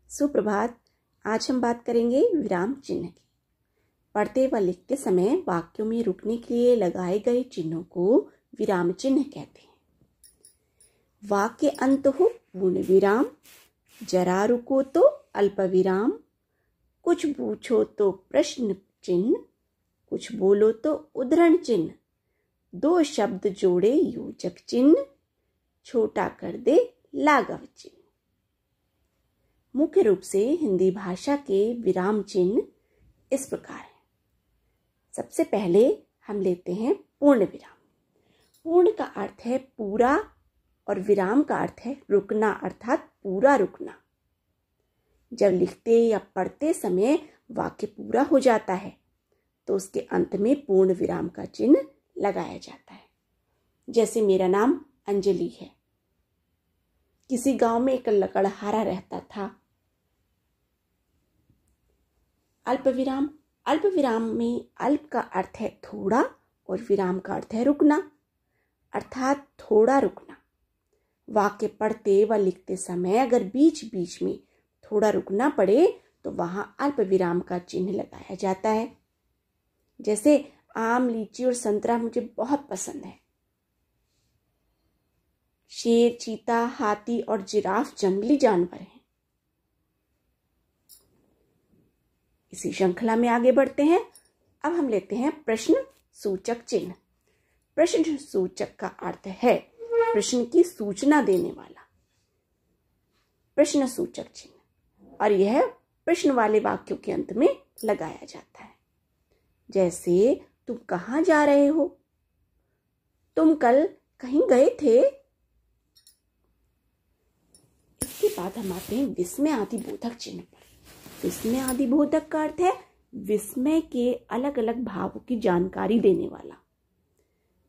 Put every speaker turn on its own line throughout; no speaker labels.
सुप्रभात। आज हम बात करेंगे विराम चिन्ह की। पढ़ते व लिखते समय वाक्यों में रुकने के लिए लगाए गए चिन्हों को विराम चिन्ह कहते हैं। वाक्य अंत हो पूर्ण विराम, जरा रुको तो अल्प विराम, कुछ पूछो तो प्रश्न चिन्ह, कुछ बोलो तो उद्धरण चिन्ह, दो शब्द जोड़े योजक चिन्ह, छोटा कर दे लाघव चिन्ह। मुख्य रूप से हिंदी भाषा के विराम चिन्ह इस प्रकार हैं। सबसे पहले हम लेते हैं पूर्ण विराम। पूर्ण का अर्थ है पूरा और विराम का अर्थ है रुकना, अर्थात पूरा रुकना। जब लिखते या पढ़ते समय वाक्य पूरा हो जाता है तो उसके अंत में पूर्ण विराम का चिन्ह लगाया जाता है। जैसे मेरा नाम अंजलि है। किसी गांव में एक लकड़हारा रहता था। अल्प विराम। अल्प विराम में अल्प का अर्थ है थोड़ा और विराम का अर्थ है रुकना, अर्थात थोड़ा रुकना। वाक्य पढ़ते व लिखते समय अगर बीच बीच में थोड़ा रुकना पड़े तो वहां अल्प विराम का चिन्ह लगाया जाता है। जैसे आम, लीची और संतरा मुझे बहुत पसंद है। शेर, चीता, हाथी और जिराफ जंगली जानवर हैं। इसी श्रृंखला में आगे बढ़ते हैं। अब हम लेते हैं प्रश्न सूचक चिन्ह। प्रश्न सूचक का अर्थ है प्रश्न की सूचना देने वाला प्रश्न सूचक चिन्ह, और यह प्रश्न वाले वाक्यों के अंत में लगाया जाता है। जैसे तुम कहाँ जा रहे हो? तुम कल कहीं गए थे? इसके बाद हम आते हैं विस्मय आदि बोधक चिन्ह पर। विस्मय आदि बोधक का अर्थ है विस्मय के अलग अलग भावों की जानकारी देने वाला।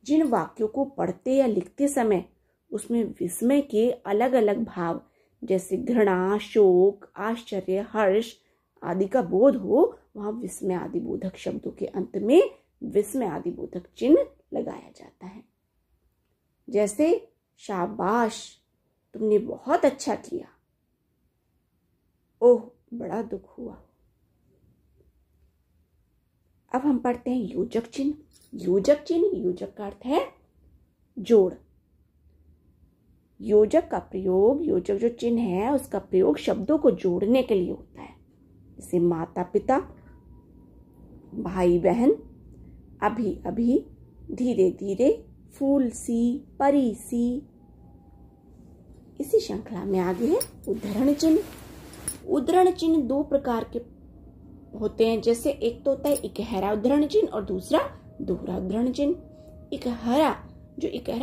जिन वाक्यों को पढ़ते या लिखते समय उसमें विस्मय के अलग अलग भाव जैसे घृणा, शोक, आश्चर्य, हर्ष आदि का बोध हो, वहां विस्मय आदि बोधक शब्दों के अंत में विस्मय आदि बोधक चिन्ह लगाया जाता है। जैसे शाबाश, तुमने बहुत अच्छा किया। ओह, बड़ा दुख हुआ। अब हम पढ़ते हैं योजक चिन्ह। योजक चिन्ह, योजक का अर्थ है जोड़। योजक का प्रयोग, योजक जो चिन्ह है उसका प्रयोग शब्दों को जोड़ने के लिए होता है। जैसे माता पिता, भाई बहन, अभी अभी, धीरे धीरे, फूल सी, परी सी। इसी श्रृंखला में आगे है उद्धरण चिन्ह। उद्धरण चिन्ह दो प्रकार के होते हैं। जैसे एक तो होता है इकहरा उद्धरण चिन्ह और दूसरा दोहरा उद्धरण चिन्ह। इकहरा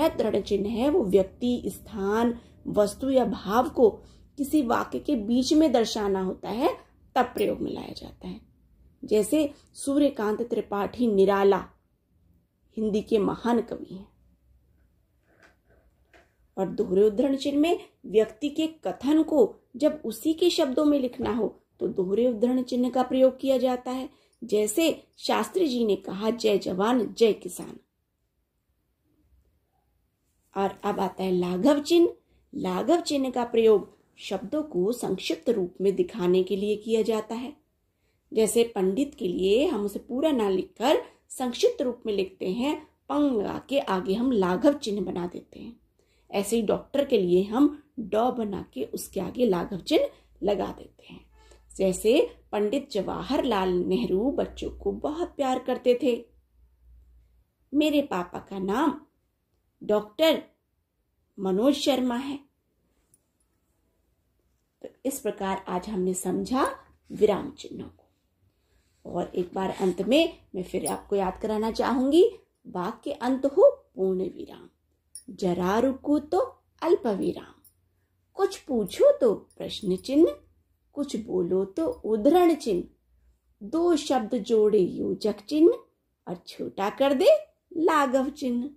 उद्धरण चिन्ह है वो व्यक्ति, स्थान, वस्तु या भाव को किसी वाक्य के बीच में दर्शाना होता है, तब प्रयोग में लाया जाता है। जैसे सूर्यकांत त्रिपाठी निराला हिंदी के महान कवि हैं। और दोहरे उद्धरण चिन्ह में व्यक्ति के कथन को जब उसी के शब्दों में लिखना हो तो दोहरे उद्धरण चिन्ह का प्रयोग किया जाता है। जैसे शास्त्री जी ने कहा, जय जवान जय किसान। और अब आता है लाघव चिन्ह। लाघव चिन्ह का प्रयोग शब्दों को संक्षिप्त रूप में दिखाने के लिए किया जाता है। जैसे पंडित के लिए हम उसे पूरा ना लिखकर संक्षिप्त रूप में लिखते हैं, पंग लगा के आगे हम लाघव चिन्ह बना देते हैं। ऐसे ही डॉक्टर के लिए हम डॉ बना के उसके आगे लाघव चिन्ह लगा देते हैं। जैसे पंडित जवाहरलाल नेहरू बच्चों को बहुत प्यार करते थे। मेरे पापा का नाम डॉक्टर मनोज शर्मा है। तो इस प्रकार आज हमने समझा विराम चिन्हों को। और एक बार अंत में मैं फिर आपको याद कराना चाहूंगी, वाक्य अंत हो पूर्ण विराम, जरा रुको तो अल्प विराम, कुछ पूछो तो प्रश्न चिन्ह, कुछ बोलो तो उद्धरण चिन्ह, दो शब्द जोड़े योजक चिन्ह और छोटा कर दे लाघव चिन्ह।